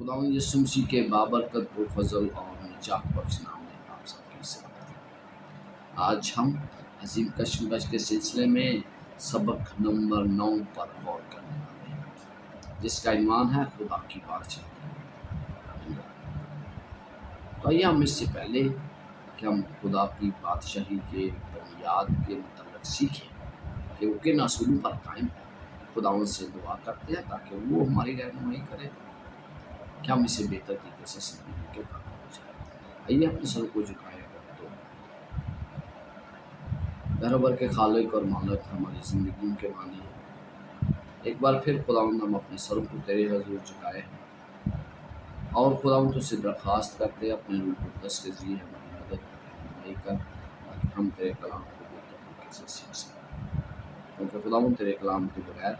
خداوند یسوع مسیح کے بابرکت و فضل اور نجات بخش نام میں آپ سب کی سلامت ہے۔ آج ہم عظیم کشمکش کے سلسلے میں سبق نمبر 9 پر غور کرنے والے ہیں، جس کا عنوان ہے خدا کی بادشاہی۔ تو آئیے ہم اس سے پہلے کہ ہم خدا کی بادشاہی کے بنیاد کے متعلق سیکھیں کہ وہ کن اصولوں پر قائم ہے، خداوند سے دعا کرتے ہیں تاکہ وہ ہماری رہنمائی کرے کہ ہم اسے بہتر طریقے سے سمجھنے کے قابل ہو جائے۔ آئیے اپنے سر کو جھکائے تو بہربر کے خالق اور مالک ہماری زندگیوں کے مانی ہیں۔ ایک بار پھر خداوند ہم اپنے سر کو تیرے حضور جھکائے ہیں اور خداوند تجھ سے درخواست کرتے ہیں اپنے روح القدس کے ذریعے ہماری مدد رہنمائی کر تاکہ ہم تیرے کلام کو بہتر طریقے سے سیکھ سکیں، کیونکہ خداوند تیرے کلام کے بغیر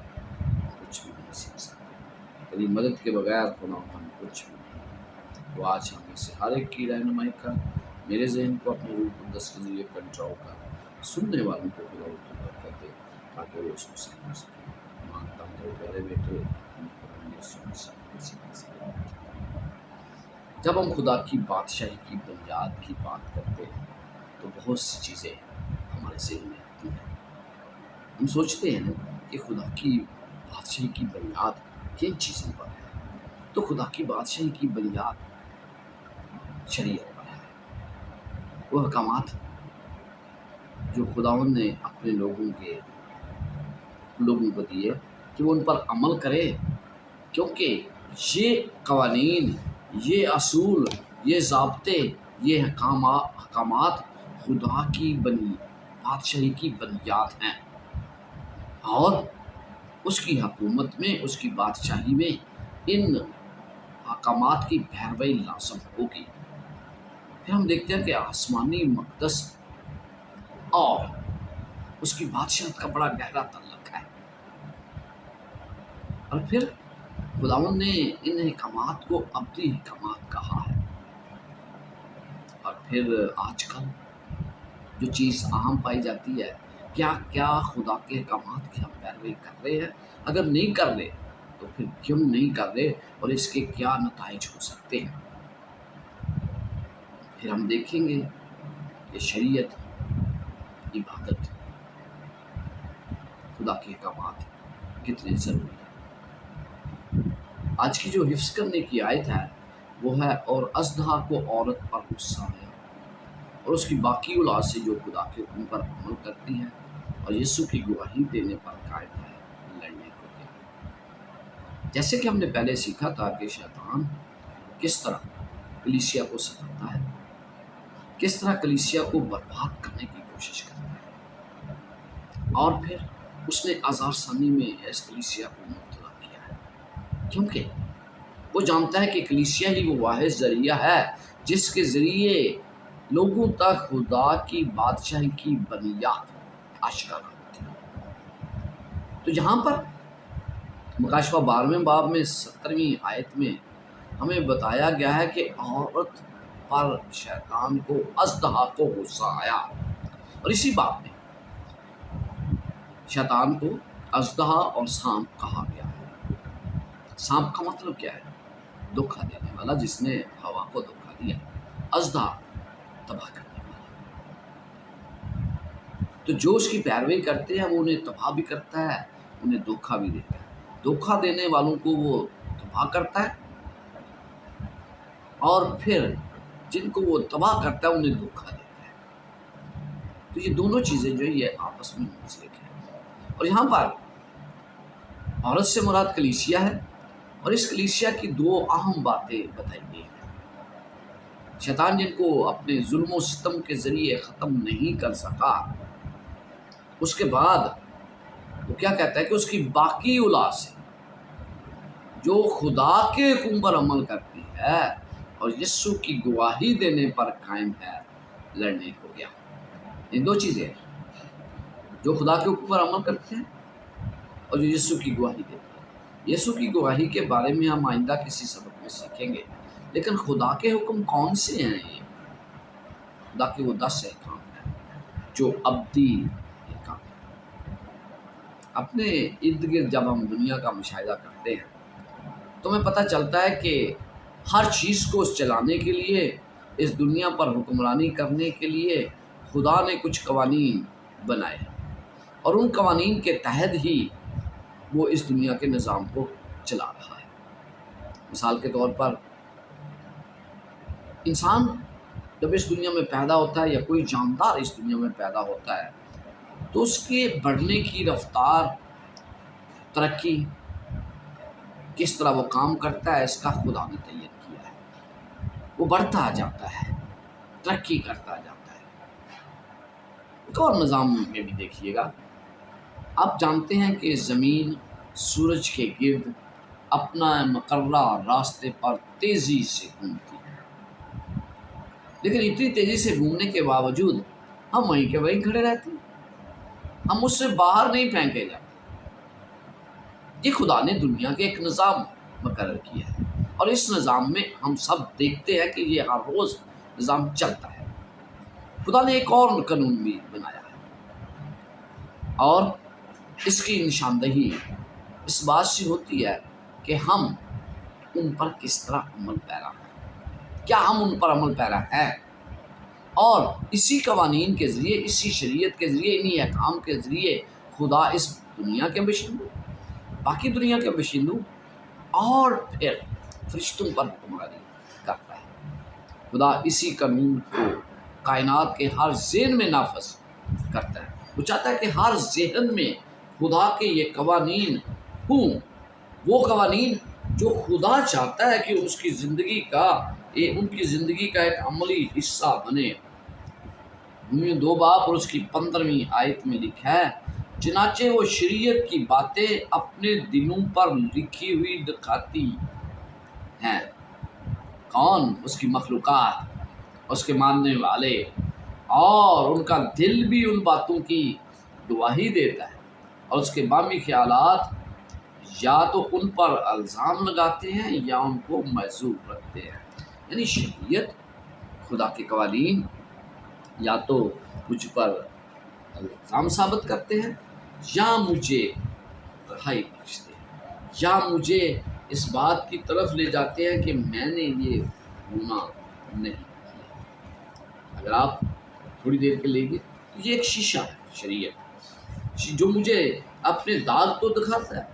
کچھ بھی نہیں سیکھ سکتے، تیری مدد کے بغیر خداوند ہم کچھ بھی نہیں۔ تو آج ہم میں سے ہر ایک کی رہنمائی کر، میرے ذہن کو اپنے روح القدس کے ذریعے کنٹرول کر، سننے والوں کو خداوند تو برکت دے تاکہ وہ اس کو سمجھ سکیں۔ مانگتا ہوں تیرے پیارے بیٹے جب ہم خدا کی بادشاہی کی بنیاد کی بات کرتے ہیں تو بہت سی چیزیں ہمارے ذہن میں آتی ہیں۔ ہم سوچتے ہیں کہ خدا کی بادشاہی کی بنیاد کن چیزوں پر ہے؟ تو خدا کی بادشاہی کی بنیاد شریعت پر ہے، وہ احکامات جو خداوند نے اپنے لوگوں کو دیے کہ وہ ان پر عمل کرے، کیونکہ یہ قوانین، یہ اصول، یہ ضابطے، یہ احکامات خدا کی بادشاہی کی بنیاد ہیں، اور اس کی حکومت میں، اس کی بادشاہی میں ان احکامات کی پیروی لازم ہوگی۔ پھر ہم دیکھتے ہیں کہ آسمانی مقدس اور اس کی بادشاہت کا بڑا گہرا تعلق ہے، اور پھر خداوند نے ان احکامات کو ابدی احکامات کہا ہے۔ اور پھر آج کل جو چیز عام پائی جاتی ہے، کیا خدا کے احکامات کی ہم پیروی کر رہے ہیں؟ اگر نہیں کر رہے تو پھر کیوں نہیں کر رہے اور اس کے کیا نتائج ہو سکتے ہیں؟ پھر ہم دیکھیں گے کہ شریعت، عبادت، خدا کے احکامات کتنے ضروری ہیں۔ آج کی جو حفظ کرنے کی آیت ہے وہ ہے، اور اژدہا کو عورت پر غصہ آیا اور اس کی باقی اولاد سے جو خدا کے حکم پر عمل کرتی ہے اور یسوع کی گواہی دینے پر قائم ہے، لڑنے کو گیا۔ جیسے کہ ہم نے پہلے سیکھا تھا کہ شیطان کس طرح کلیسیا کو ستاتا ہے، کس طرح کلیسیا کو برباد کرنے کی کوشش کرتا ہے، اور پھر اس نے آزار ثانی میں اس کلیسیا کو مبتلا کیا ہے، کیونکہ وہ جانتا ہے کہ کلیسیا ہی وہ واحد ذریعہ ہے جس کے ذریعے لوگوں تک خدا کی بادشاہی کی بنیاد آشکار ہوتی ہے۔ تو یہاں پر مکاشفہ 12ویں باب میں 17ویں آیت میں ہمیں بتایا گیا ہے کہ عورت پر شیطان کو اژدہا کو غصہ آیا، اور اسی باب میں شیطان کو اژدہا اور سانپ کہا گیا ہے۔ سانپ کا مطلب کیا ہے؟ دھوکہ دینے والا، جس نے ہوا کو دھوکہ دیا۔ اژدہا تباہ کرنے والا، تو جو اس کی پیروی کرتے ہیں وہ انہیں تباہ بھی کرتا ہے، انہیں دھوکہ بھی دیتا ہے۔ دھوکہ دینے والوں کو وہ تباہ کرتا ہے، اور پھر جن کو وہ تباہ کرتا ہے انہیں دھوکہ دیتا ہے۔ تو یہ دونوں چیزیں جو یہ آپس میں منسلک ہیں، اور یہاں پر عورت سے مراد کلیسیا ہے، اور اس کلیسیا کی دو اہم باتیں بتائی گئی ہیں۔ شیطان جن کو اپنے ظلم و ستم کے ذریعے ختم نہیں کر سکا، اس کے بعد وہ کیا کہتا ہے کہ اس کی باقی اولاد سے جو خدا کے حکم پر عمل کرتی ہے اور یسوع کی گواہی دینے پر قائم ہے، لڑنے کو گیا۔ یہ دو چیزیں ہیں، جو خدا کے حکم پر عمل کرتے ہیں اور جو یسوع کی گواہی دیتے ہیں۔ یسوع کی گواہی کے بارے میں ہم آئندہ کسی سبق میں سیکھیں گے، لیکن خدا کے حکم کون سے ہیں؟ یہ خدا کے وہ 10 احکام ہیں جو ابدی احکام ہیں۔ اپنے ارد گرد جب ہم دنیا کا مشاہدہ کرتے ہیں تو ہمیں پتہ چلتا ہے کہ ہر چیز کو چلانے کے لیے، اس دنیا پر حکمرانی کرنے کے لیے خدا نے کچھ قوانین بنائے، اور ان قوانین کے تحت ہی وہ اس دنیا کے نظام کو چلا رہا ہے۔ مثال کے طور پر انسان جب اس دنیا میں پیدا ہوتا ہے، یا کوئی جاندار اس دنیا میں پیدا ہوتا ہے، تو اس کے بڑھنے کی رفتار، ترقی، کس طرح وہ کام کرتا ہے، اس کا خدا نے تعین کیا ہے۔ وہ بڑھتا جاتا ہے، ترقی کرتا جاتا ہے۔ ایک اور نظام میں بھی دیکھیے گا، آپ جانتے ہیں کہ زمین سورج کے گرد اپنا مقررہ راستے پر تیزی سے گھومتی ہے، لیکن اتنی تیزی سے گھومنے کے باوجود ہم وہیں کے وہیں کھڑے رہتے ہیں، ہم اس سے باہر نہیں پھینکے جاتے۔ یہ خدا نے دنیا کے ایک نظام مقرر کیا ہے، اور اس نظام میں ہم سب دیکھتے ہیں کہ یہ ہر روز نظام چلتا ہے۔ خدا نے ایک اور قانون بھی بنایا ہے، اور اس کی نشاندہی اس بات سے ہوتی ہے کہ ہم ان پر کس طرح عمل پیرا ہیں، کیا ہم ان پر عمل پیرا ہیں۔ اور اسی قوانین کے ذریعے، اسی شریعت کے ذریعے، انہی احکام کے ذریعے خدا اس دنیا کے باشندوں، باقی دنیا کے باشندوں اور پھر فرشتوں پر حکمرانی کرتا ہے۔ خدا اسی قانون کو کائنات کے ہر ذہن میں نافذ کرتا ہے۔ وہ چاہتا ہے کہ ہر ذہن میں خدا کے یہ قوانین ہوں، وہ قوانین جو خدا چاہتا ہے کہ اس کی زندگی کا، ان کی زندگی کا ایک عملی حصہ بنے۔ 2 باب اور اس کی 15ویں آیت میں لکھا ہے، چنانچہ وہ شریعت کی باتیں اپنے دلوں پر لکھی ہوئی دکھاتی ہیں۔ کون؟ اس کی مخلوقات، اس کے ماننے والے، اور ان کا دل بھی ان باتوں کی گواہی دیتا ہے، اور اس کے بامی خیالات یا تو ان پر الزام لگاتے ہیں یا ان کو محظوظ رکھتے ہیں۔ یعنی شریعت، خدا کے قوانین یا تو مجھ پر الزام ثابت کرتے ہیں، یا مجھے رہائی بخشتے ہیں، یا مجھے اس بات کی طرف لے جاتے ہیں کہ میں نے یہ گناہ نہیں کیا۔ اگر آپ تھوڑی دیر کے لیے تو یہ ایک شیشہ ہے، شریعت، جو مجھے اپنے داغ تو دکھاتا ہے،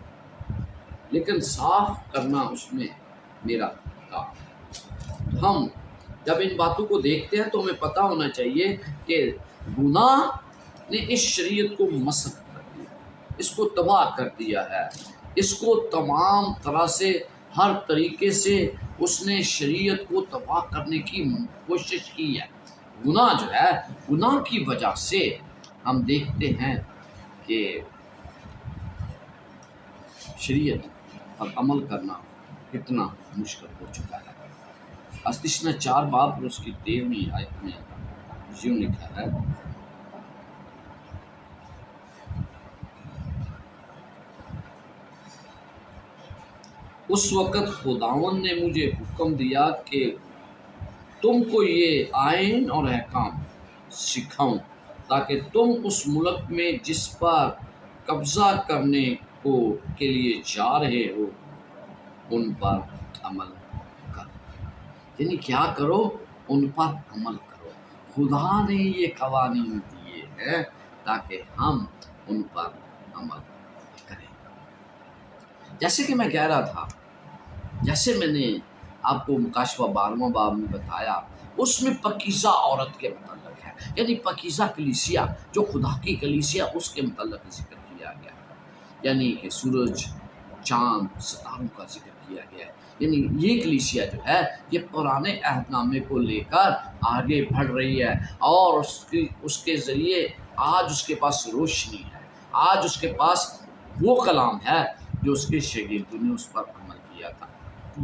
لیکن صاف کرنا اس میں میرا کام ہے۔ ہم جب ان باتوں کو دیکھتے ہیں تو ہمیں پتہ ہونا چاہیے کہ گناہ نے اس شریعت کو مسخ کر دیا، اس کو تباہ کر دیا ہے، اس کو تمام طرح سے، ہر طریقے سے اس نے شریعت کو تباہ کرنے کی کوشش کی ہے۔ گناہ جو ہے، گناہ کی وجہ سے ہم دیکھتے ہیں کہ شریعت پر عمل کرنا کتنا مشکل ہو چکا ہے۔ استثنا 4 باب اور اس کی 13ویں آیت میں یوں لکھا ہے، اس وقت خداوند نے مجھے حکم دیا کہ تم کو یہ آئین اور احکام سکھاؤں، تاکہ تم اس ملک میں جس پر قبضہ کرنے کے لیے جا رہے ہو ان پر عمل کرو۔ یعنی کیا کرو؟ ان پر عمل کرو۔ خدا نے یہ قوانین دیے ہیں تاکہ ہم ان پر عمل کریں۔ جیسے کہ میں کہہ رہا تھا، جیسے میں نے آپ کو مکاشفہ 12واں باب میں بتایا، اس میں پاکیزہ عورت کے متعلق ہے، یعنی پاکیزہ کلیسیا، جو خدا کی کلیسیا، اس کے متعلق ذکر کیا گیا ہے۔ یعنی کہ سورج، چاند، ستاروں کا ذکر کیا گیا ہے۔ یعنی یہ کلیسیا جو ہے، یہ پرانے عہد نامے کو لے کر آگے بڑھ رہی ہے، اور اس کے ذریعے آج اس کے پاس روشنی ہے، آج اس کے پاس وہ کلام ہے جو اس کے شاگردوں نے اس پر عمل کیا تھا۔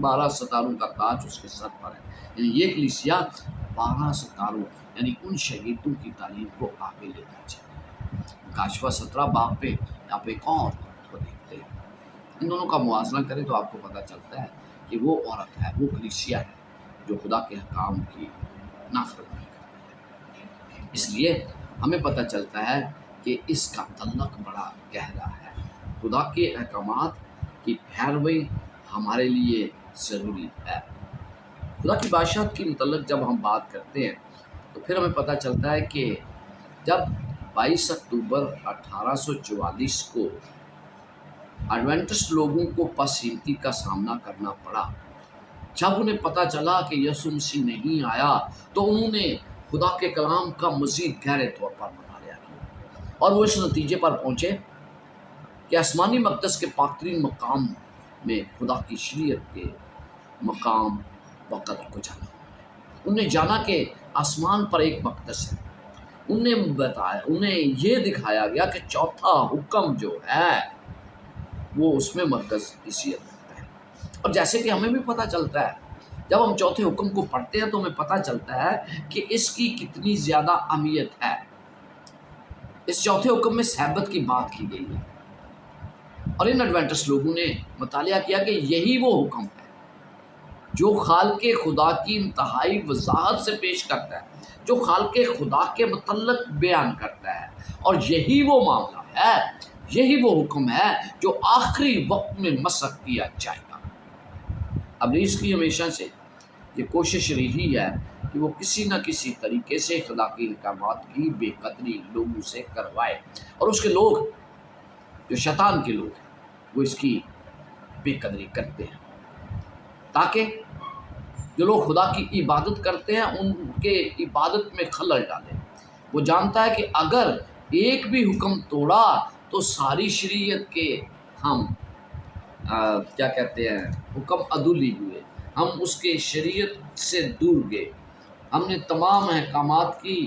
12 ستاروں کا تاج اس کے سر پر ہے۔ یعنی یہ کلیسیا 12 ستاروں، یعنی ان شاگردوں کی تعلیم کو آگے لے کر چلی ہے۔ مکاشفہ 17 باب پہ آپ ایک اور عورت کو دیکھتے ہیں۔ ان دونوں کا موازنہ کریں تو آپ کو پتہ چلتا ہے کہ وہ عورت ہے، وہ کلیسیا ہے جو خدا کے حکام کی نافرمانی کرتی ہے۔ اس لیے ہمیں پتہ چلتا ہے کہ اس کا تعلق بڑا گہرا ہے۔ خدا کے احکامات کی پیروی ہمارے لیے ضروری ہے۔ خدا کی بادشاہت کے متعلق جب ہم بات کرتے ہیں تو پھر ہمیں پتہ چلتا ہے کہ جب 22 اکتوبر 1844 کو ایڈوینٹسٹ لوگوں کو پسہیمتی کا سامنا کرنا پڑا، جب انہیں پتہ چلا کہ یسوع مسیح نہیں آیا تو انہوں نے خدا کے کلام کا مزید گہرے طور پر مطالعہ کیا اور وہ اس نتیجے پر پہنچے کہ آسمانی مقدس کے پاک ترین مقام میں خدا کی شریعت کے مقام و قدر کو جانا۔ انہوں نے جانا کہ آسمان پر ایک مقدس ہے، انہیں یہ دکھایا گیا کہ چوتھا حکم جو ہے وہ اس میں مرکز حیثیت رکھتا ہے۔ اور جیسے کہ ہمیں بھی پتہ چلتا ہے جب ہم چوتھے حکم کو پڑھتے ہیں تو ہمیں پتہ چلتا ہے کہ اس کی کتنی زیادہ اہمیت ہے۔ اس چوتھے حکم میں سبت کی بات کی گئی ہے اور ان ایڈوینٹسٹ لوگوں نے مطالعہ کیا کہ یہی وہ حکم ہے جو خالق خدا کی انتہائی وضاحت سے پیش کرتا ہے، جو خالق خدا کے متعلق بیان کرتا ہے، اور یہی وہ معاملہ ہے، یہی وہ حکم ہے جو آخری وقت میں مسخ کیا جائے گا۔ ابلیس کی ہمیشہ سے یہ کوشش رہی ہے کہ وہ کسی نہ کسی طریقے سے خدا کے احکامات کی بے قدری لوگوں سے کروائے، اور اس کے لوگ جو شیطان کے لوگ ہیں وہ اس کی بے قدری کرتے ہیں تاکہ جو لوگ خدا کی عبادت کرتے ہیں ان کے عبادت میں خلل ڈالیں۔ وہ جانتا ہے کہ اگر ایک بھی حکم توڑا تو ساری شریعت کے ہم حکم عدولی ہوئے، ہم اس کے شریعت سے دور گئے، ہم نے تمام احکامات کی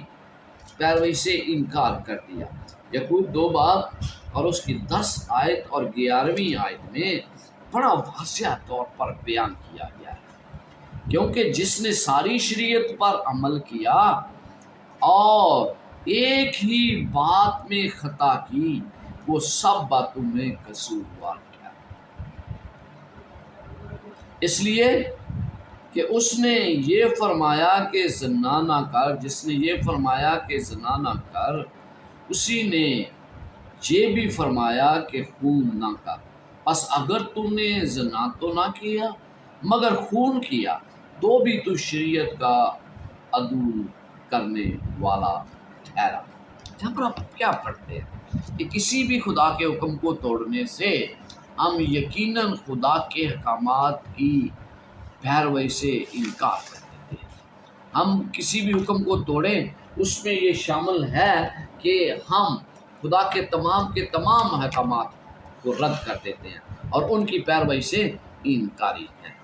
پیروی سے انکار کر دیا۔ یعقوب 2 باب اور اس کی 10 آیت اور 11ویں آیت میں بڑا واضح طور پر بیان کیا گیا ہے، کیونکہ جس نے ساری شریعت پر عمل کیا اور ایک ہی بات میں خطا کی وہ سب باتوں میں قصوروار کیا، اس لیے کہ اس نے یہ فرمایا کہ زنا نہ کر، جس نے یہ فرمایا کہ زنا نہ کر، اسی نے یہ بھی فرمایا کہ خون نہ کر۔ پس اگر تم نے زنا تو نہ کیا مگر خون کیا تو بھی تو شریعت کا عدول کرنے والا ٹھہرا۔ جہاں پر آپ کیا پڑھتے ہیں کہ کسی بھی خدا کے حکم کو توڑنے سے ہم یقیناً خدا کے احکامات کی پیروی سے انکار کر دیتے ہیں۔ ہم کسی بھی حکم کو توڑیں اس میں یہ شامل ہے کہ ہم خدا کے تمام احکامات کو رد کر دیتے ہیں اور ان کی پیروی سے انکاری ہیں۔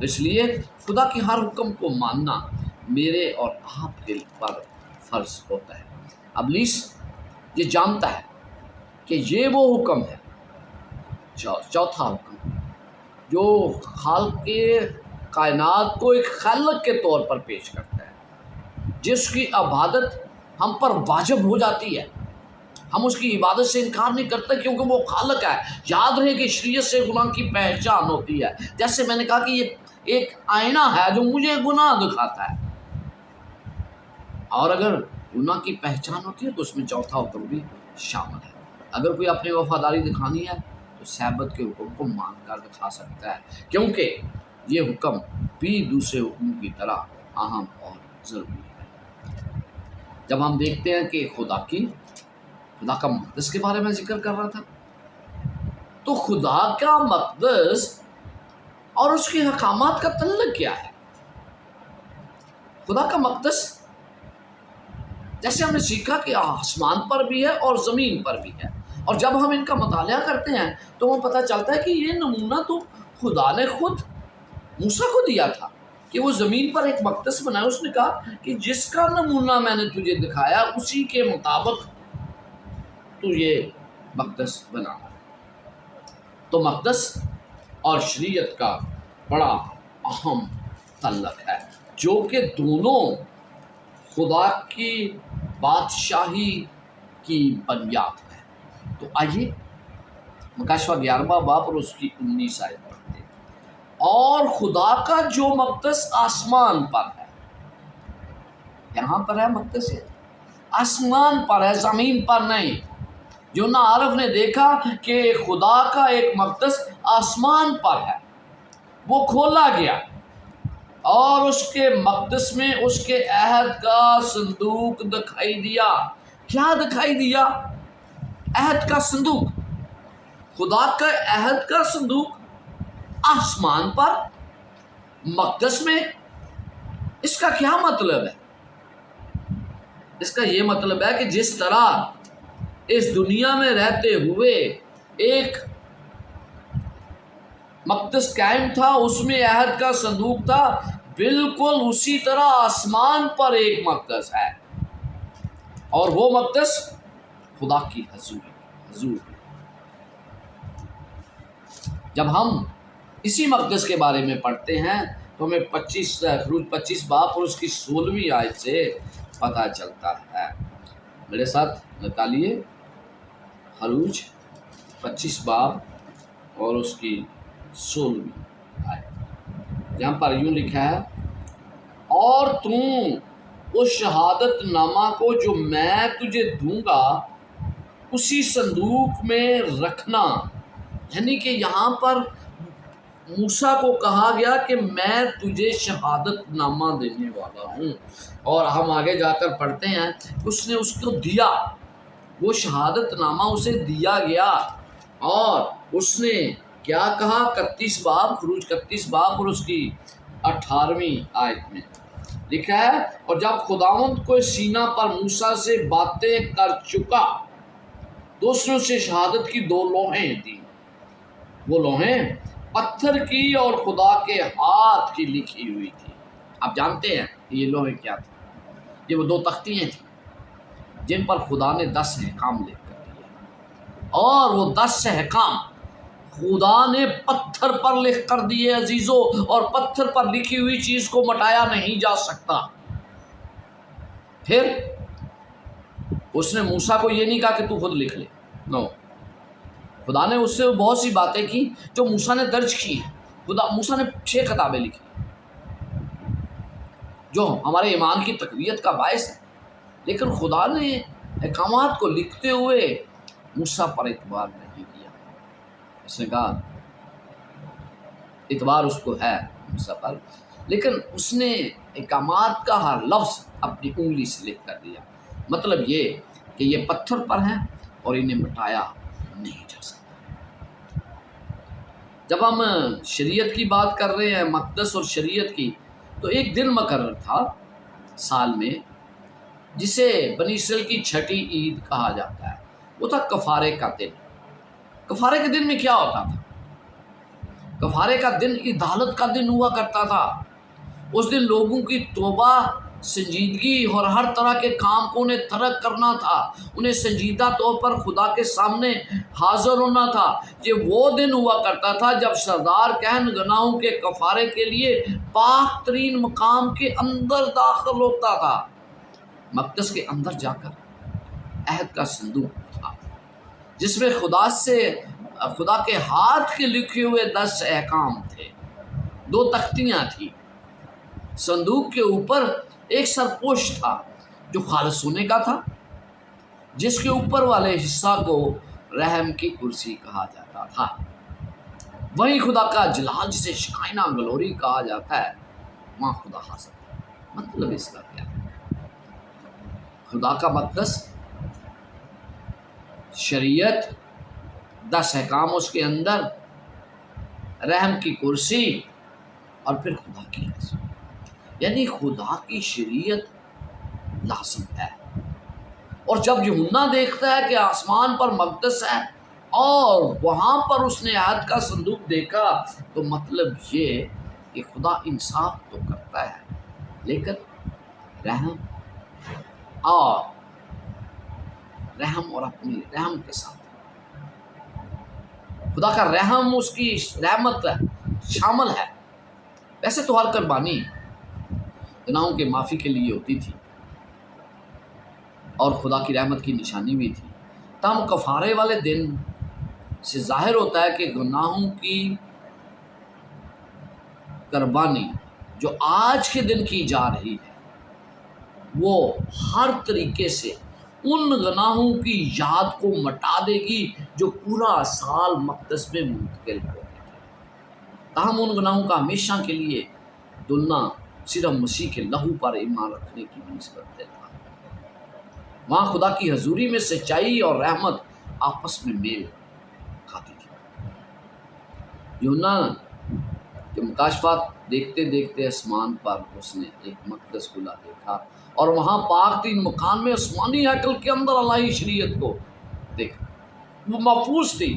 اس لیے خدا کے ہر حکم کو ماننا میرے اور آپ کے پر فرض ہوتا ہے۔ ابلیس یہ جانتا ہے کہ یہ وہ حکم ہے، چوتھا حکم، جو خالق کے کائنات کو ایک خالق کے طور پر پیش کرتا ہے، جس کی عبادت ہم پر واجب ہو جاتی ہے۔ ہم اس کی عبادت سے انکار نہیں کرتے کیونکہ وہ خالق ہے۔ یاد رہے کہ شریعت سے گناہ کی پہچان ہوتی ہے، جیسے میں نے کہا کہ یہ ایک آئینہ ہے جو مجھے گناہ دکھاتا ہے، اور اگر گناہ کی پہچان ہوتی ہے تو اس میں چوتھا حکم بھی شامل ہے۔ اگر کوئی اپنی وفاداری دکھانی ہے تو سبت کے حکم کو مان کر دکھا سکتا ہے، کیونکہ یہ حکم بھی دوسرے حکم کی طرح اہم اور ضروری ہے۔ جب ہم دیکھتے ہیں کہ خدا کا مقدس کے بارے میں ذکر کر رہا تھا، تو خدا کا مقدس اور اس کے احکامات کا تعلق کیا ہے؟ خدا کا مقدس جیسے ہم نے سیکھا کہ آسمان پر بھی ہے اور زمین پر بھی ہے، اور جب ہم ان کا مطالعہ کرتے ہیں تو ہمیں پتہ چلتا ہے کہ یہ نمونہ تو خدا نے خود موسیٰ کو دیا تھا کہ وہ زمین پر ایک مقدس بنائے۔ اس نے کہا کہ جس کا نمونہ میں نے تجھے دکھایا اسی کے مطابق تو یہ مقدس بنا۔ تو مقدس اور شریعت کا بڑا اہم تعلق ہے، جو کہ دونوں خدا کی بادشاہی کی بنیاد ہے۔ تو آئیے مکاشفہ 11واں باب اور اس کی 19 آیت پڑھتے ہیں۔ اور خدا کا جو مقدس آسمان پر ہے، یہاں پر ہے مقدس، ہے آسمان پر ہے، زمین پر نہیں۔ یونا عارف نے دیکھا کہ خدا کا ایک مقدس آسمان پر ہے، وہ کھولا گیا اور اس کے مقدس میں اس کے عہد کا صندوق دکھائی دیا۔ کیا دکھائی دیا؟ عہد کا صندوق، خدا کا عہد کا صندوق آسمان پر مقدس میں۔ اس کا کیا مطلب ہے؟ اس کا یہ مطلب ہے کہ جس طرح اس دنیا میں رہتے ہوئے ایک مقدس قائم تھا، اس میں عہد کا صندوق تھا، بالکل اسی طرح آسمان پر ایک مقدس ہے، اور وہ مقدس خدا کی حضور۔ جب ہم اسی مقدس کے بارے میں پڑھتے ہیں تو ہمیں خروج 25 باب اور اس کی 16ویں آیت سے پتہ چلتا ہے۔ میرے ساتھ نکالیے خروج 25 باب اور اس کی 16ویں آیت، جہاں پر یوں لکھا ہے، اور تم اس شہادت نامہ کو جو میں تجھے دوں گا اسی صندوق میں رکھنا۔ یعنی کہ یہاں پر موسیٰ کو کہا گیا کہ میں تجھے شہادت نامہ دینے والا ہوں، اور ہم آگے جا کر پڑھتے ہیں اس نے اس کو دیا، وہ شہادت نامہ اسے دیا گیا، اور اس نے کیا کہا؟ 31 باب، خروج 31 باب اور اس کی 18ویں آیت میں لکھا ہے، اور جب خداوند کو سینہ پر موسیٰ سے باتیں کر چکا تو اس نے اسے شہادت کی 2 لوحیں دیں۔ وہ لوحیں پتھر کی اور خدا کے ہاتھ کی لکھی ہوئی تھی۔ آپ جانتے ہیں یہ لوحیں کیا تھیں؟ یہ وہ 2 تختیاں تھیں جن پر خدا نے 10 احکام لکھ کر دیے، اور وہ 10 احکام خدا نے پتھر پر لکھ کر دیے عزیزو، اور پتھر پر لکھی ہوئی چیز کو مٹایا نہیں جا سکتا۔ پھر اس نے موسیٰ کو یہ نہیں کہا کہ تو خود لکھ لے، نو، خدا نے اس سے بہت سی باتیں کی جو موسیٰ نے درج کی ہیں۔ موسیٰ نے 6 کتابیں لکھی جو ہمارے ایمان کی تقویت کا باعث ہے، لیکن خدا نے احکامات کو لکھتے ہوئے موسیٰ پر اعتبار نہیں کیا۔ اس نے کہا اعتبار اس کو ہے موسیٰ پر، لیکن اس نے احکامات کا ہر لفظ اپنی انگلی سے لکھ کر دیا۔ مطلب یہ کہ یہ پتھر پر ہیں اور انہیں مٹایا نہیں جا سکتا۔ جب ہم شریعت کی بات کر رہے ہیں، مقدس اور شریعت کی، تو ایک دن مقرر تھا سال میں جسے بنی اسرائیل کی 6ٹی عید کہا جاتا ہے، وہ تھا کفارے کا دن۔ کفارے کے دن میں کیا ہوتا تھا؟ کفارے کا دن عدالت کا دن ہوا کرتا تھا۔ اس دن لوگوں کی توبہ، سنجیدگی اور ہر طرح کے کام کو انہیں ترک کرنا تھا، انہیں سنجیدہ طور پر خدا کے سامنے حاضر ہونا تھا۔ یہ وہ دن ہوا کرتا تھا جب سردار کہن گناہوں کے کفارے کے لیے پاک ترین مقام کے اندر داخل ہوتا تھا۔ مقدس کے اندر جا کر عہد کا صندوق تھا جس میں خدا کے ہاتھ کے لکھے ہوئے 10 احکام تھے۔ 2 تختیاں تھیں۔ صندوق کے اوپر ایک سرپوش تھا جو خالص سونے کا تھا، جس کے اوپر والے حصہ کو رحم کی کرسی کہا جاتا تھا۔ وہیں خدا کا جلال جسے شکائنا گلوری کہا جاتا ہے، وہاں خدا حاضر ہے۔ مطلب اس کا کیا ہے؟ خدا کا مقدس، شریعت، 10 احکام اس کے اندر، رحم کی کرسی، اور پھر خدا کی حضور، یعنی خدا کی شریعت لازم ہے۔ اور جب یوحنا دیکھتا ہے کہ آسمان پر مقدس ہے اور وہاں پر اس نے عہد کا صندوق دیکھا، تو مطلب یہ کہ خدا انصاف تو کرتا ہے لیکن رحم اور اپنی رحم کے ساتھ، خدا کا رحم اس کی رحمت شامل ہے۔ ویسے تو ہر قربانی گناہوں کے معافی کے لیے ہوتی تھی اور خدا کی رحمت کی نشانی بھی تھی، تاہم کفارے والے دن سے ظاہر ہوتا ہے کہ گناہوں کی قربانی جو آج کے دن کی جا رہی ہے وہ ہر طریقے سے ان گناہوں کی یاد کو مٹا دے گی جو پورا سال مقدس میں منتقل ہو گئے تھے۔ تاہم ان گناہوں کا ہمیشہ کے لیے دلنا صرف مسیح کے لہو پر ایمان رکھنے کی نسبت دیتا ہے۔ وہاں خدا کی حضوری میں سچائی اور رحمت آپس میں میل کھاتی تھی۔ یونان کے مکاشفات دیکھتے دیکھتے آسمان پر اس نے ایک مقدس کھلا دیکھا اور وہاں پاک تین مکان میں آسمانی ہیکل کے اندر الہی شریعت کو دیکھا۔ وہ محفوظ تھی،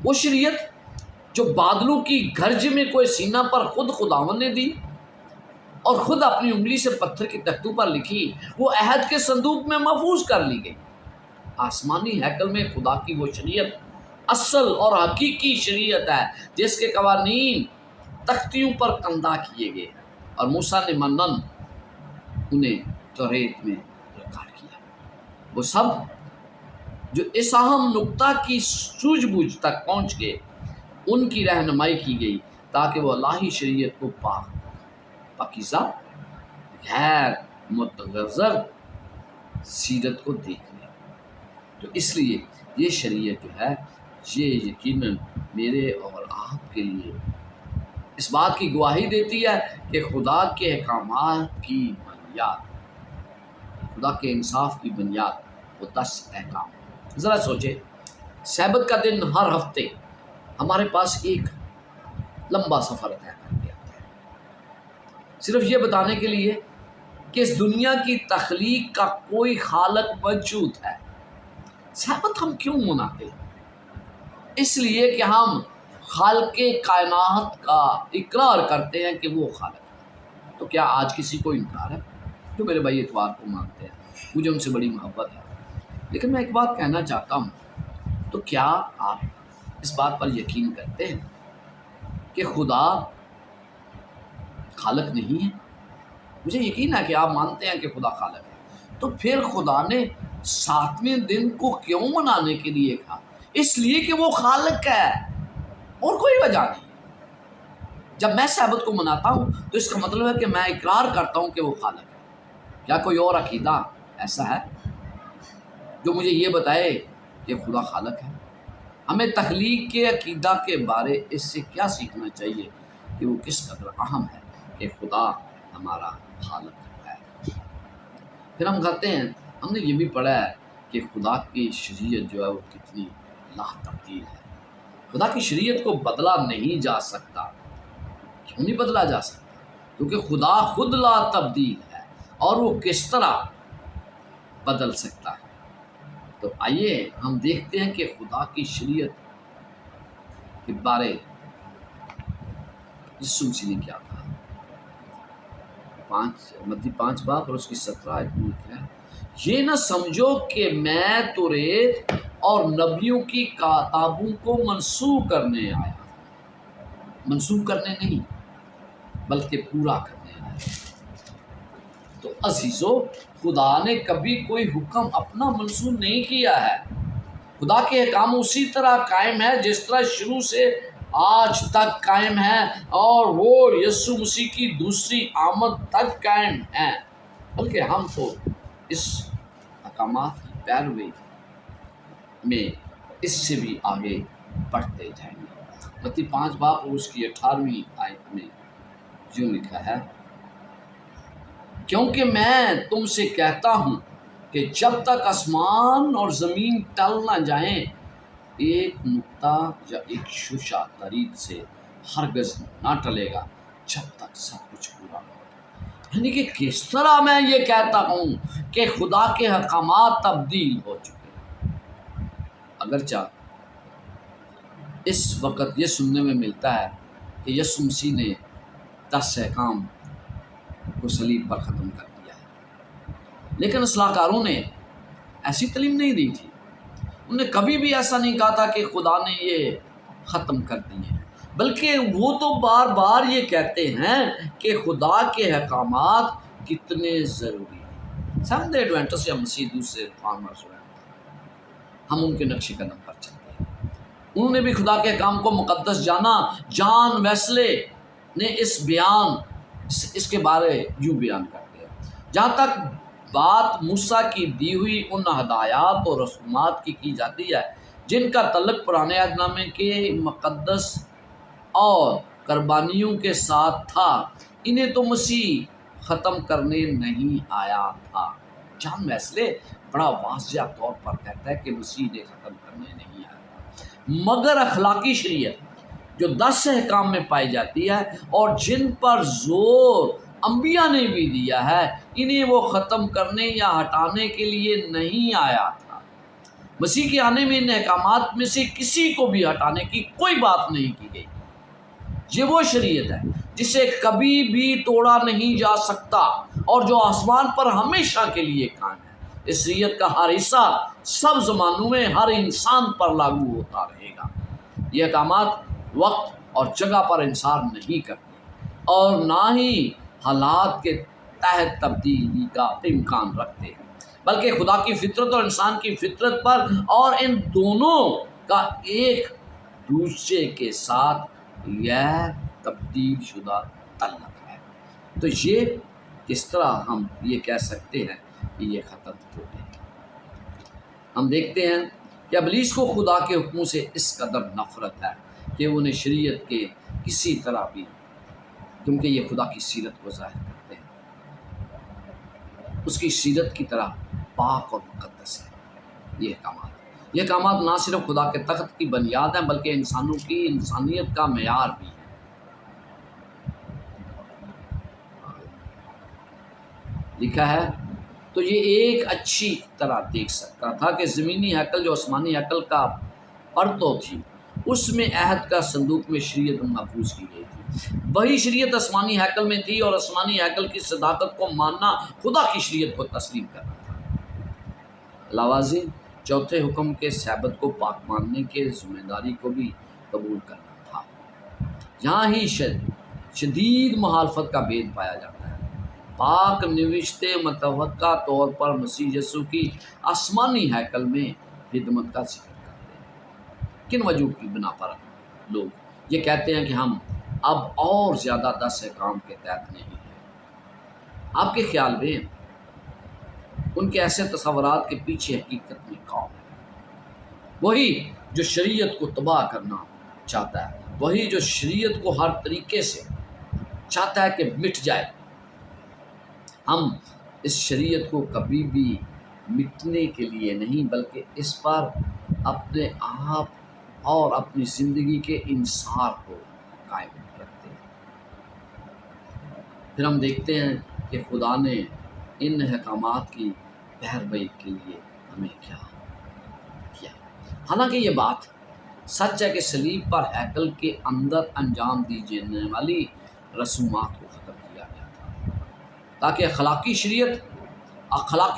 وہ شریعت جو بادلوں کی گرج میں کوئی سینہ پر خود خداوند نے دی اور خود اپنی انگلی سے پتھر کی تختوں پر لکھی، وہ عہد کے صندوق میں محفوظ کر لی گئی۔ آسمانی ہیکل میں خدا کی وہ شریعت اصل اور حقیقی شریعت ہے جس کے قوانین تختیوں پر کندہ کیے گئے ہیں، اور موسیٰ نے منن انہیں توریت میں ریکارڈ کیا۔ وہ سب جو اس اہم نقطہ کی سوجھ بوجھ تک پہنچ گئے، ان کی رہنمائی کی گئی تاکہ وہ الہی شریعت کو پاکیزہ غیر متغیر سیرت کو دیکھ لیں۔ تو اس لیے یہ شریعت جو ہے یہ یقیناً میرے اور آپ کے لیے اس بات کی گواہی دیتی ہے کہ خدا کے احکامات کی بنیاد، خدا کے انصاف کی بنیاد وہ 10 احکام ہیں۔ ذرا سوچیں، سبت کا دن ہر ہفتے ہمارے پاس ایک لمبا سفر طے کر کے آتا ہے، صرف یہ بتانے کے لیے کہ اس دنیا کی تخلیق کا کوئی خالق موجود ہے۔ سبت ہم کیوں مناتے ہیں؟ اس لیے کہ ہم خالق کائنات کا اقرار کرتے ہیں کہ وہ خالق ہے۔ تو کیا آج کسی کو انکار ہے؟ جو میرے بھائی اتوار کو مانتے ہیں، مجھے ان سے بڑی محبت ہے، لیکن میں ایک بات کہنا چاہتا ہوں، تو کیا آپ اس بات پر یقین کرتے ہیں کہ خدا خالق نہیں ہے؟ مجھے یقین ہے کہ آپ مانتے ہیں کہ خدا خالق ہے، تو پھر خدا نے 7ویں دن کو کیوں منانے کے لیے کہا؟ اس لیے کہ وہ خالق ہے، اور کوئی وجہ نہیں ہے۔ جب میں سبت کو مناتا ہوں تو اس کا مطلب ہے کہ میں اقرار کرتا ہوں کہ وہ خالق ہے۔ کیا کوئی اور عقیدہ ایسا ہے جو مجھے یہ بتائے کہ خدا خالق ہے؟ ہمیں تخلیق کے عقیدہ کے بارے اس سے کیا سیکھنا چاہیے کہ وہ کس قدر اہم ہے کہ خدا ہمارا خالق ہے۔ پھر ہم کہتے ہیں، ہم نے یہ بھی پڑھا ہے کہ خدا کی شریعت جو ہے وہ کتنی لا تبدیل ہے۔ خدا کی شریعت کو بدلا نہیں جا سکتا۔ کیوں نہیں بدلا جا سکتا؟ کیونکہ خدا خود لا تبدیل ہے، اور وہ کس طرح بدل سکتا ہے؟ تو آئیے ہم دیکھتے ہیں کہ خدا کی شریعت کے بارے یسوع مسیح نے کیا کہا۔ متی 5 باب اور اس کی 17 آیت میں لکھا ہے، یہ نہ سمجھو کہ میں توریت اور نبیوں کی کتابوں کو منسوخ کرنے آیا، منسوخ کرنے نہیں بلکہ پورا کرنے آیا۔ تو عزیزو، خدا نے کبھی کوئی حکم اپنا منسوخ نہیں کیا ہے۔ خدا کے احکام اسی طرح قائم ہے جس طرح شروع سے آج تک قائم ہے، اور وہ یسوع مسیح کی دوسری آمد تک قائم ہیں، بلکہ ہم تو اس احکامات کی پیروی میں اس سے بھی آگے بڑھتے جائیں گے۔ متی 5 باب اور اس کی 18ویں آیت میں یوں لکھا ہے، کیونکہ میں تم سے کہتا ہوں کہ جب تک آسمان اور زمین ٹل نہ جائیں، ایک نقطہ یا ایک شوشہ ترید سے ہرگز نہ ٹلے گا جب تک سب کچھ پورا نہ ہو۔ یعنی کہ کس طرح میں یہ کہتا ہوں کہ خدا کے احکامات تبدیل ہو چکے ہیں، اگرچہ اس وقت یہ سننے میں ملتا ہے کہ یسوع مسیح نے 10 احکام کو صلیب پر ختم کر دیا ہے، لیکن اصلاح کاروں نے ایسی تعلیم نہیں دی تھی۔ انہوں نے کبھی بھی ایسا نہیں کہا تھا کہ خدا نے یہ ختم کر دیے ہیں، بلکہ وہ تو بار بار یہ کہتے ہیں کہ خدا کے احکامات کتنے ضروری ہیں۔ سیونتھ ایڈوینٹسٹ یا مسیح دوسرے فارمرز ہیں، ہم ان کے نقش قدم پر چلتے ہیں۔ انہوں نے بھی خدا کے احکام کو مقدس جانا۔ جان ویسلے نے اس کے بارے یوں بیان کرتے ہیں، جہاں تک بات موسیٰ کی دی ہوئی ان ہدایات اور رسومات کی جاتی ہے جن کا تعلق پرانے عہد نامے کے مقدس اور قربانیوں کے ساتھ تھا، انہیں تو مسیح ختم کرنے نہیں آیا تھا۔ جان ویسلے بڑا واضح طور پر کہتا ہے کہ مسیح نے ختم کرنے نہیں آیا تھا، مگر اخلاقی شریعت جو 10 احکام میں پائی جاتی ہے اور جن پر زور انبیاء نے بھی دیا ہے، انہیں وہ ختم کرنے یا ہٹانے کے لیے نہیں آیا تھا۔ مسیح کے آنے میں ان احکامات میں سے کسی کو بھی ہٹانے کی کوئی بات نہیں کی گئی۔ یہ وہ شریعت ہے جسے کبھی بھی توڑا نہیں جا سکتا اور جو آسمان پر ہمیشہ کے لیے قائم ہے۔ اس شریعت کا ہر حصہ سب زمانوں میں ہر انسان پر لاگو ہوتا رہے گا۔ یہ احکامات وقت اور جگہ پر انحصار نہیں کرتے اور نہ ہی حالات کے تحت تبدیلی کا امکان رکھتے ہیں، بلکہ خدا کی فطرت اور انسان کی فطرت پر اور ان دونوں کا ایک دوسرے کے ساتھ غیر تبدیل شدہ تعلق ہے۔ تو یہ کس طرح ہم یہ کہہ سکتے ہیں کہ یہ ختم ہو گئے؟ ہم دیکھتے ہیں کہ ابلیس کو خدا کے حکموں سے اس قدر نفرت ہے کہ انہیں شریعت کے کسی طرح بھی، کیونکہ یہ خدا کی سیرت کو ظاہر کرتے ہیں، اس کی سیرت کی طرح پاک اور مقدس ہے۔ یہ احکامات نہ صرف خدا کے تخت کی بنیاد ہیں بلکہ انسانوں کی انسانیت کا معیار بھی ہے۔ لکھا ہے تو یہ ایک اچھی طرح دیکھ سکتا تھا کہ زمینی ہیکل جو آسمانی ہیکل کا پرتو تھی، اس میں عہد کا صندوق میں شریعت محفوظ کی گئی تھی۔ وہی شریعت آسمانی ہیکل میں تھی اور آسمانی ہیکل کی صداقت کو ماننا خدا کی شریعت کو تسلیم کرنا تھا۔ علاوہ چوتھے حکم کے سبت کو پاک ماننے کے ذمہ داری کو بھی قبول کرنا تھا۔ یہاں ہی شدید مخالفت کا بھید پایا جاتا ہے۔ پاک نوشتے متوقع طور پر مسیح یسوع کی آسمانی ہیکل میں خدمت کا ذکر کرتے ہیں۔ کن وجوہ کی بنا پر لوگ یہ کہتے ہیں کہ ہم اب اور زیادہ 10 احکام کے تحت نہیں ہیں؟ آپ کے خیال میں ان کے ایسے تصورات کے پیچھے حقیقت میں کون ہے؟ وہی جو شریعت کو تباہ کرنا چاہتا ہے، وہی جو شریعت کو ہر طریقے سے چاہتا ہے کہ مٹ جائے۔ ہم اس شریعت کو کبھی بھی مٹنے کے لیے نہیں بلکہ اس پر اپنے آپ اور اپنی زندگی کے انحصار کو قائم رکھتے ہیں۔ پھر ہم دیکھتے ہیں کہ خدا نے ان احکامات کی پیروی کے لیے ہمیں کیا کیا۔ حالانکہ یہ بات سچ ہے کہ صلیب پر ہیکل کے اندر انجام دی جانے والی رسومات کو ختم کیا گیا تھا تاکہ اخلاقی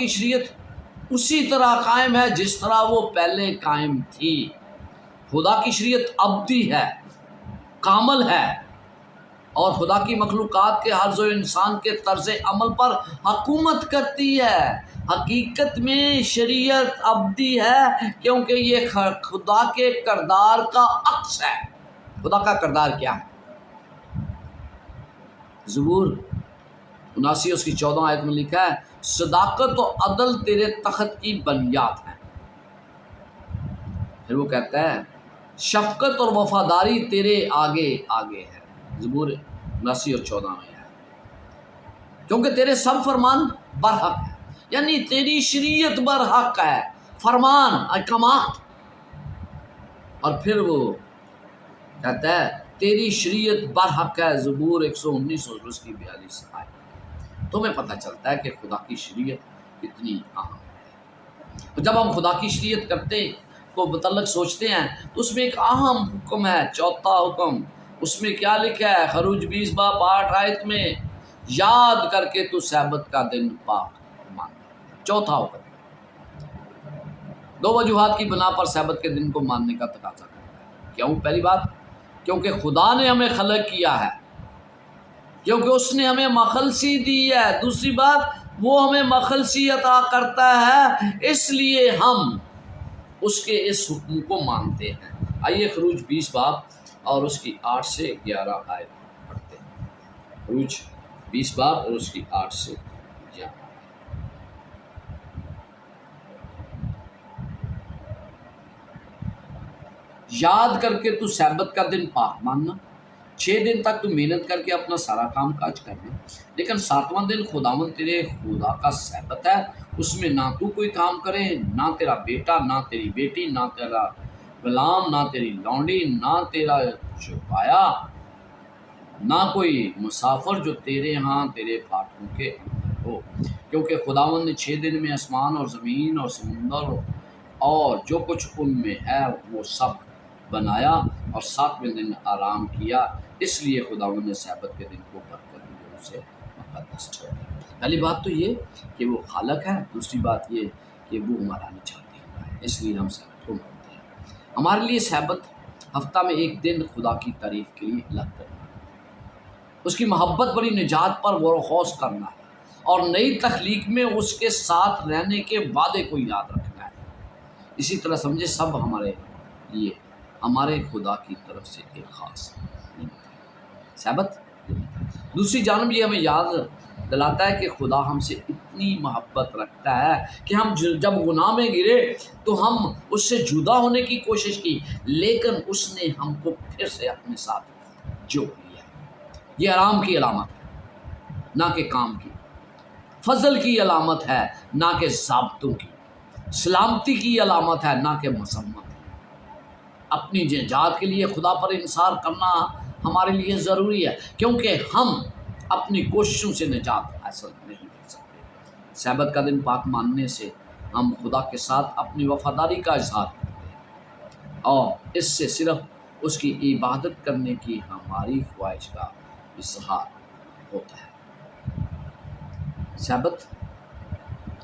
شریعت اسی طرح قائم ہے جس طرح وہ پہلے قائم تھی۔ خدا کی شریعت ابدی ہے، کامل ہے اور خدا کی مخلوقات کے ہر انسان کے طرز عمل پر حکومت کرتی ہے۔ حقیقت میں شریعت ابدی ہے کیونکہ یہ خدا کے کردار کا عکس ہے۔ خدا کا کردار کیا ہے؟ زبور 79 اس کی 14 آیت میں لکھا ہے، صداقت و عدل تیرے تخت کی بنیاد ہے۔ پھر وہ کہتا ہے شفقت اور وفاداری تیرے آگے آگے ہے۔ زبور 79 اور 14 میں ہے، کیونکہ تیرے سب فرمان برحق ہے، یعنی تیری شریعت برحق ہے، فرمان احکامات۔ اور پھر وہ کہتا ہے تیری شریعت برحق ہے، زبور 119 اور اس کی 42 آیت۔ تمہیں پتہ چلتا ہے کہ خدا کی شریعت کتنی اہم ہے۔ جب ہم خدا کی شریعت کرتے کو متعلق سوچتے ہیں تو اس میں ایک اہم حکم ہے، چوتھا حکم۔ اس میں کیا لکھا ہے؟ خروج 20 باب 8 آیت میں، یاد کر کے تو سبت کا دن پاک مان۔ چوتھا حکم 2 وجوہات کی بنا پر سبت کے دن کو ماننے کا تقاضا کرتا ہے۔ کیوں؟ پہلی بات کیونکہ خدا نے ہمیں خلق کیا ہے، کیونکہ اس نے ہمیں مخلصی دی ہے۔ دوسری بات وہ ہمیں مخلصی عطا کرتا ہے، اس لیے ہم اس کے اس حکم کو مانتے ہیں۔ آئیے خروج 20 باب اور اس کی 8 سے 11 آیت پڑھتے ہیں۔ خروج 20 باب اور اس کی 8 سے 11۔ یاد کر کے تو سبت کا دن پاک ماننا، 6 دن تک تو محنت کر کے اپنا سارا کام کاج کر لے، لیکن 7واں دن خداوند تیرے خدا کا سبت ہے، اس میں نہ تو کوئی کام کرے، نہ تیرا بیٹا، نہ تیری بیٹی، نہ تیرا غلام، نہ تیری لونڈی، نہ تیرا چوپایا، نہ کوئی مسافر جو تیرے ہاں تیرے پھاٹکوں کے اندر ہو، کیونکہ خداوند نے 6 دن میں آسمان اور زمین اور سمندر اور جو کچھ ان میں ہے وہ سب بنایا، اور 7ویں دن آرام کیا، اس لیے خداوند نے سبت کے دن کو برکت دی اور اسے مقدس ٹھہرایا۔ پہلی بات تو یہ کہ وہ خالق ہے، دوسری بات یہ کہ وہ ہمارا نجات دہندہ ہے، اس لیے ہم سبت کو مانتے ہیں۔ ہمارے لیے سبت ہفتہ میں ایک دن خدا کی تعریف کے لیے الگ کرنا، اس کی محبت بڑی نجات پر غور و خوض کرنا ہے، اور نئی تخلیق میں اس کے ساتھ رہنے کے وعدے کو یاد رکھنا ہے۔ اسی طرح سمجھے سب ہمارے لیے ہمارے خدا کی طرف سے ایک خاص نعمت ہے، سبت۔ دوسری جانب یہ ہمیں یاد دلاتا ہے کہ خدا ہم سے اتنی محبت رکھتا ہے کہ ہم جب گناہ میں گرے تو ہم اس سے جدا ہونے کی کوشش کی، لیکن اس نے ہم کو پھر سے اپنے ساتھ جوڑ لیا۔ یہ آرام کی علامت ہے، نہ کہ کام کی، فضل کی علامت ہے، نہ کہ ضابطوں کی، سلامتی کی علامت ہے، نہ کہ مذمت۔ اپنی نجات کے لیے خدا پر انحصار کرنا ہمارے لیے ضروری ہے، کیونکہ ہم اپنی کوششوں سے نجات حاصل نہیں کر سکتے۔ سبت کا دن پاک ماننے سے ہم خدا کے ساتھ اپنی وفاداری کا اظہار کرتے ہیں، اور اس سے صرف اس کی عبادت کرنے کی ہماری خواہش کا اظہار ہوتا ہے۔ سبت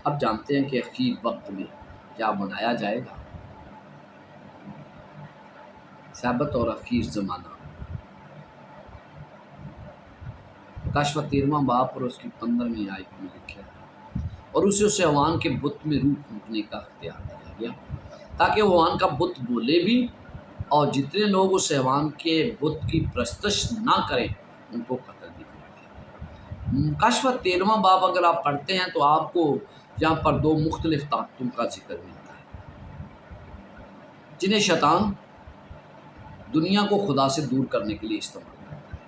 اب جانتے ہیں کہ اخیر وقت میں کیا منایا جائے گا۔ سبت اور اخیر زمانہ، کشف 13واں باب اور اس کی 15ویں آیت میں لکھا ہے، اور اسے اس حیوان کے بت میں روح پھونکنے کا اختیار دیا گیا تاکہ وہ حیوان کا بت بولے بھی، اور جتنے لوگ اس حیوان کے بت کی پرستش نہ کریں ان کو قتل بھی کرے۔ کشف 13واں باب اگر آپ پڑھتے ہیں تو آپ کو یہاں پر 2 مختلف طاقتوں کا ذکر ملتا ہے جنہیں شیطان دنیا کو خدا سے دور کرنے کے لیے استعمال کرتا ہے۔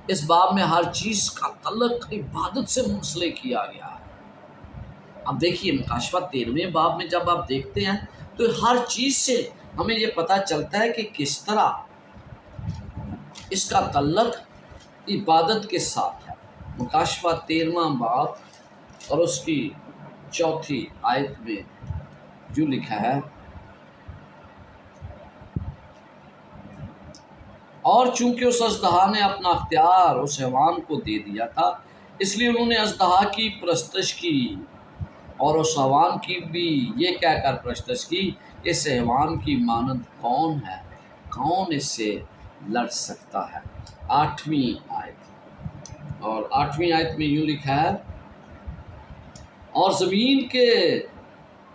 اس باب میں ہر چیز کا تعلق عبادت سے منسلک کیا گیا ہے۔ اب دیکھیے مکاشفہ 13ویں باب میں جب آپ دیکھتے ہیں تو ہر چیز سے ہمیں یہ پتہ چلتا ہے کہ کس طرح اس کا تعلق عبادت کے ساتھ ہے۔ مکاشفہ 13واں باب اور اس کی 4 آیت میں جو لکھا ہے، اور چونکہ اس اژدہا نے اپنا اختیار اس حیوان کو دے دیا تھا، اس لیے انہوں نے اژدہا کی پرستش کی، اور اس حیوان کی بھی یہ کہہ کر پرستش کی، اس حیوان کی مانند کون ہے، کون اس سے لڑ سکتا ہے۔ 8ویں آیت، اور 8ویں آیت میں یوں لکھا ہے، اور زمین کے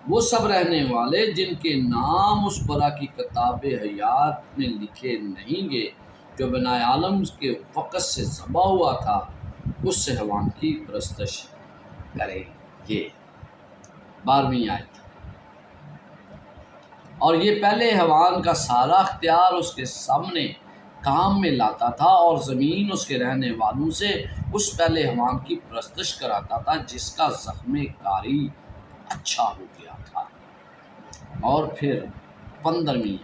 وہ سب رہنے والے جن کے نام اس برا کی کتاب حیات میں لکھے نہیں گے جو بنا عالم کے وقت سے ذبح ہوا تھا، اس حیوان کی پرستش کریں گے۔ 12ویں آیت، اور یہ پہلے حیوان کا سارا اختیار اس کے سامنے کام میں لاتا تھا، اور زمین اس کے رہنے والوں سے اس پہلے حیوان کی پرستش کراتا تھا جس کا زخم کاری اچھا ہو گیا تھا۔ اور پھر 15ویں،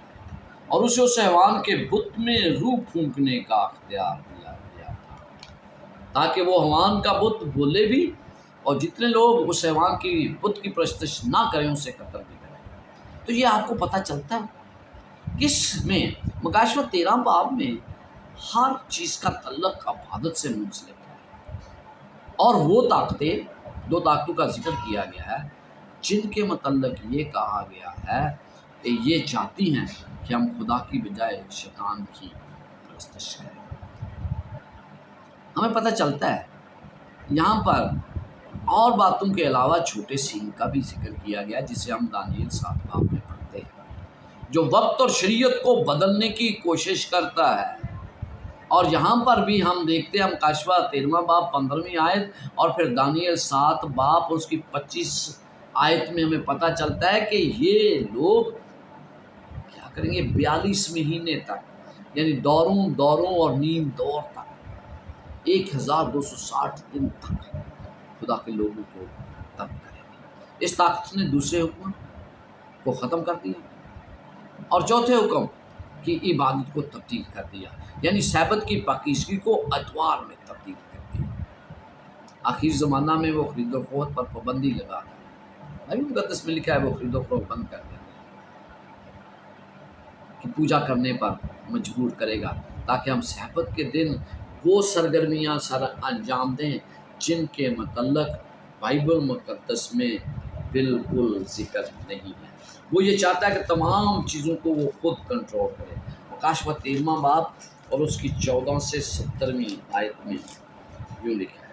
اور اسے اس حیوان کے بت میں روح پھونکنے کا اختیار دیا گیا تھا تاکہ وہ حیوان کا بت بولے بھی، اور جتنے لوگ اس حیوان کی بت کی پرستش نہ کریں اسے قتل بھی کریں۔ تو یہ آپ کو پتہ چلتا ہے کس میں مکاشفہ 13 باب میں ہر چیز کا تعلق عبادت سے منسلک ہے، اور وہ طاقتیں 2 طاقتوں کا ذکر کیا گیا ہے جن کے متعلق یہ کہا گیا ہے کہ یہ چاہتی ہیں کہ ہم خدا کی بجائے شیطان کی پرستش کریں۔ ہمیں پتہ چلتا ہے یہاں پر اور باتوں کے علاوہ چھوٹے سینگ کا بھی ذکر کیا گیا جسے ہم دانیل 7 باب میں پڑھتے ہیں، جو وقت اور شریعت کو بدلنے کی کوشش کرتا ہے۔ اور یہاں پر بھی ہم دیکھتے ہیں مکاشفہ 13واں باب 15ویں آیت اور پھر دانیل 7 باب اس کی 25 آیت میں ہمیں پتہ چلتا ہے کہ یہ لوگ کیا کریں گے، 42 مہینے تک یعنی دوروں اور نیم دور تک 1260 دن تک خدا کے لوگوں کو تنگ کرے گا۔ اس طاقت نے دوسرے حکم کو ختم کر دیا اور چوتھے حکم کی عبادت کو تبدیل کر دیا، یعنی سبت کی پاکیزگی کو اتوار میں تبدیل کر دیا۔ آخر زمانہ میں وہ خرید و فروخت پر پابندی لگا، بھائی مقدس میں لکھا ہے وہ خرید و فروخت بند کر دیں گے، کہ پوجا کرنے پر مجبور کرے گا، تاکہ ہم سبت کے دن وہ سرگرمیاں سر انجام دیں جن کے متعلق بائبل مقدس میں بالکل ذکر نہیں ہے۔ وہ یہ چاہتا ہے کہ تمام چیزوں کو وہ خود کنٹرول کرے۔ مکاشفہ 13واں باب اور اس کی 14 سے 17ویں آیت میں یوں لکھا ہے،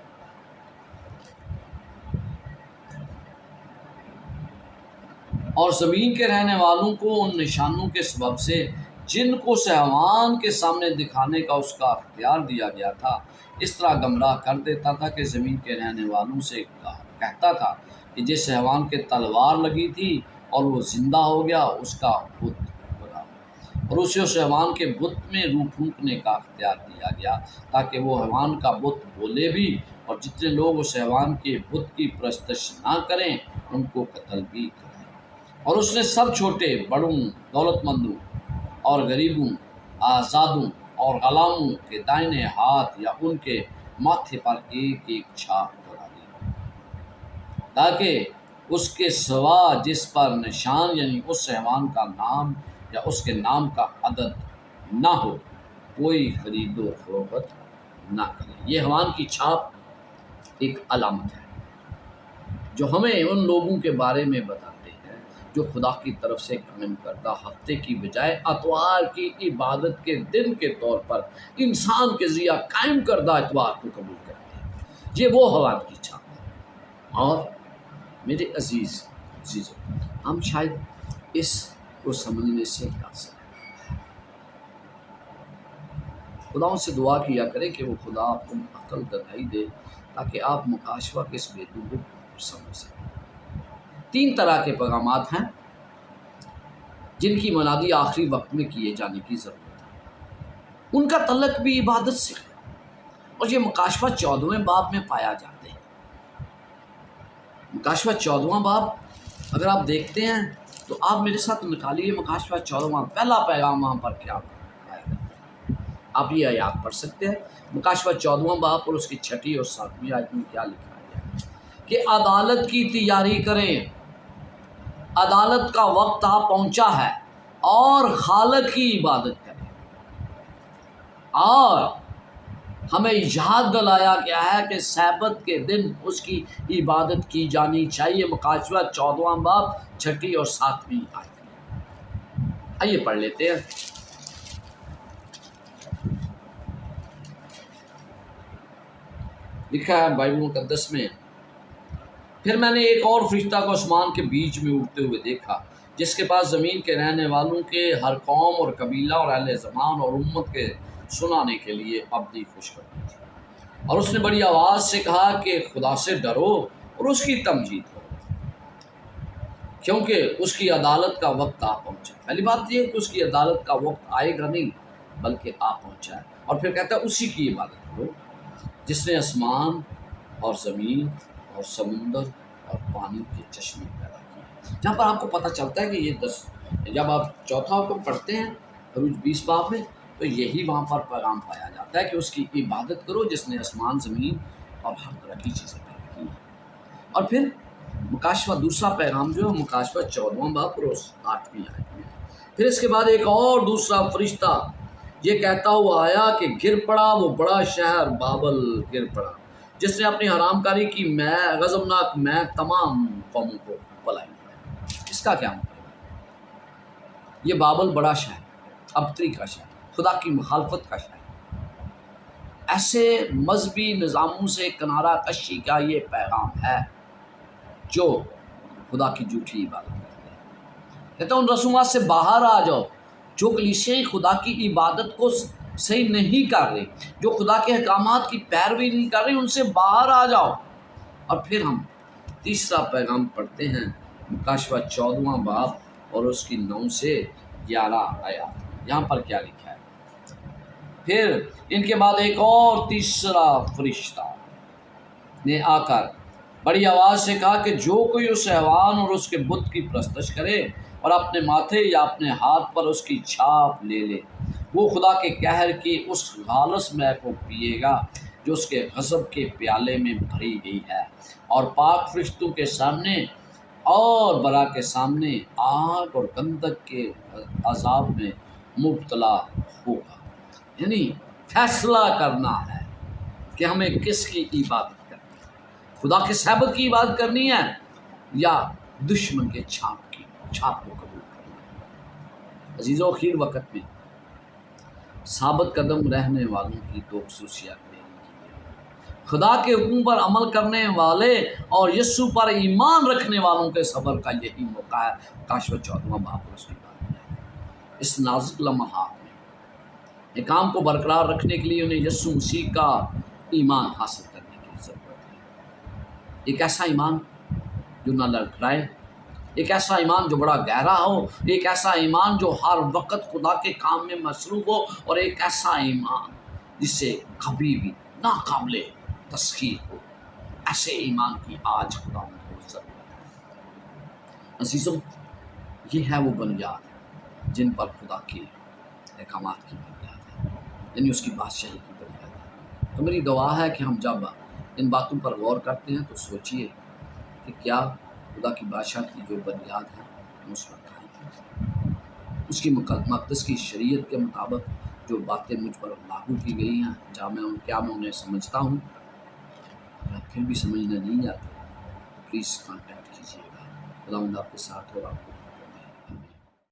اور زمین کے رہنے والوں کو ان نشانوں کے سبب سے جن کو سہوان کے سامنے دکھانے کا اس کا اختیار دیا گیا تھا، اس طرح گمراہ کر دیتا تھا کہ زمین کے رہنے والوں سے کہتا تھا کہ جس حیوان کے تلوار لگی تھی اور وہ زندہ ہو گیا، اس کا بت بنا، اور اسے اس حیوان کے بت میں روح پھونکنے کا اختیار دیا گیا، تاکہ وہ حیوان کا بت بولے بھی، اور جتنے لوگ اس حیوان کے بت کی پرستش نہ کریں ان کو قتل بھی کریں۔ اور اس نے سب چھوٹے بڑوں، دولت مندوں اور غریبوں، آزادوں اور غلاموں کے دائنے ہاتھ یا ان کے ماتھے پر ایک ایک چھاپ کرا دی، تاکہ اس کے سوا جس پر نشان یعنی اس حیوان کا نام یا اس کے نام کا عدد نہ ہو کوئی خرید و فروخت نہ کرے۔ یہ حیوان کی چھاپ ایک علامت ہے جو ہمیں ان لوگوں کے بارے میں بتاتے ہیں جو خدا کی طرف سے قائم کردہ ہفتے کی بجائے اتوار کی عبادت کے دن کے طور پر انسان کے ذریعہ قائم کردہ اتوار کو قبول کرتے ہیں۔ یہ وہ حیوان کی چھاپ ہے۔ اور میرے عزیزوں، ہم شاید اس کو سمجھنے سے قاصر ہیں۔ خدا ان سے دعا کیا کریں کہ وہ خدا آپ کو عقل دلائی دے تاکہ آپ مکاشفہ کے اس بیتوں کو سمجھ سکیں۔ 3 طرح کے پیغامات ہیں جن کی منادی آخری وقت میں کیے جانے کی ضرورت ہے، ان کا تعلق بھی عبادت سے ہے، اور یہ مکاشفہ 14ویں باب میں پایا جاتے ہیں۔ مکاشفہ 14واں باب اگر آپ دیکھتے ہیں تو آپ میرے ساتھ نکالیے مکاشفہ 14واں، پہلا پیغام وہاں پر کیا پایا جاتا ہے۔ آپ یہ آیات پڑھ سکتے ہیں، مکاشفہ 14واں باب اور اس کی 6 اور 7ویں آیت میں کیا لکھا گیا ہے کہ عدالت کی تیاری کریں، عدالت کا وقت آ پہنچا ہے، اور خالق کی عبادت کریں۔ اور ہمیں یاد دلایا گیا ہے کہ سبت کے دن اس کی عبادت کی جانی چاہیے، مکاشفہ 14واں باب 6 اور 7ویں آیت میں۔ آئیے پڑھ لیتے ہیں۔ لکھا ہے بائبل مقدس میں، پھر میں نے ایک اور فرشتہ کو آسمان کے بیچ میں اڑتے ہوئے دیکھا، جس کے پاس زمین کے رہنے والوں کے ہر قوم اور قبیلہ اور اہل زمان اور امت کے سنانے کے لیے ابدی خوشخبری تھی۔ اور اس نے بڑی آواز سے کہا کہ خدا سے ڈرو اور اس کی تمجید کرو، کیونکہ اس کی عدالت کا وقت آ پہنچا ہے۔ پہلی بات یہ ہے کہ اس کی عدالت کا وقت آئے گا نہیں بلکہ آ پہنچا ہے۔ اور پھر کہتا ہے اسی کی عبادت کرو جس نے آسمان اور زمین اور سمندر اور پانی کے چشمے پیدا کیے۔ جہاں پر آپ کو پتہ چلتا ہے کہ یہ جب آپ چوتھا حکم پڑھتے ہیں خروج 20 باب میں، تو یہی وہاں پر پیغام پایا جاتا ہے کہ اس کی عبادت کرو جس نے آسمان، زمین اور ہر طرح کی چیزیں پیدا کی ہیں۔ اور پھر مکاشفہ دوسرا پیغام جو ہے مکاشفہ 14واں باب اور 8ویں آیت میں، پھر اس کے بعد ایک اور دوسرا فرشتہ یہ کہتا ہوا آیا کہ گر پڑا وہ بڑا شہر بابل، گر پڑا جس نے اپنی حرام کاری کی میں غضبناک میں تمام قوموں کو پلائی ہے۔ اس کا کیا مطلب ہے؟ یہ بابل بڑا شہر، ابتری کا شہر، خدا کی مخالفت کا شہر، ایسے مذہبی نظاموں سے کنارہ کشی کا یہ پیغام ہے جو خدا کی جھوٹی عبادت کرتے ہیں۔ کہتا ان رسومات سے باہر آ جاؤ جو کلیسیاں خدا کی عبادت کو صحیح نہیں کر رہے، جو خدا کے احکامات کی پیروی نہیں کر رہے، ان سے باہر آ جاؤ۔ اور پھر ہم تیسرا پیغام پڑھتے ہیں مکاشفہ 14واں باب اور اس کی 9 سے 11 آیات۔ یہاں پر کیا لکھا ہے؟ پھر ان کے بعد ایک اور تیسرا فرشتہ نے آ کر بڑی آواز سے کہا کہ جو کوئی اس حیوان اور اس کے بت کی پرستش کرے اور اپنے ماتھے یا اپنے ہاتھ پر اس کی چھاپ لے لے، وہ خدا کے قہر کی اس خالص مے کو پیے گا جو اس کے غضب کے پیالے میں بھری گئی ہے، اور پاک فرشتوں کے سامنے اور برا کے سامنے آگ اور گندک کے عذاب میں مبتلا ہوگا۔ یعنی فیصلہ کرنا ہے کہ ہمیں کس کی عبادت کرنی ہے، خدا کے صحبت کی عبادت کرنی ہے یا دشمن کے چھاپ کو قبول کرنا ہے۔ عزیزو، اخیر وقت میں ثابت قدم رہنے والوں کی دو خصوصیات بیان کی گئی۔ خدا کے حکم پر عمل کرنے والے اور یسوع پر ایمان رکھنے والوں کے صبر کا یہی موقع ہے۔ کاش وہ 14واں باب اس کی بات ہے۔ اس نازک لمحات میں ایک کام کو برقرار رکھنے کے لیے انہیں یسوع مسیح کا ایمان حاصل کرنے کی ضرورت ہے۔ ایک ایسا ایمان جو نہ لڑکھڑائے، ایک ایسا ایمان جو بڑا گہرا ہو، ایک ایسا ایمان جو ہر وقت خدا کے کام میں مصروف ہو، اور ایک ایسا ایمان جس سے کبھی بھی ناقابل تسخیر ہو۔ ایسے ایمان کی آج خدا کو ضرورت ہے۔ عزیزوں، یہ ہے وہ بنیاد جن پر خدا کے احکامات کی بنیاد ہے، یعنی اس کی بادشاہی کی بنیاد ہے۔ تو میری دعا ہے کہ ہم جب ان باتوں پر غور کرتے ہیں تو سوچئے کہ کیا خدا کی بادشاہ کی جو بنیاد ہے ہم اس پر قائم ہیں، اس کی مقدس کی شریعت کے مطابق جو باتیں مجھ پر لاگو کی گئی ہیں، کیا میں انہیں سمجھتا ہوں؟ اگر پھر بھی سمجھنے نہیں آتے، پلیز کانٹیکٹ کیجیے گا۔ خداوند آپ کے ساتھ ہو، آپ کو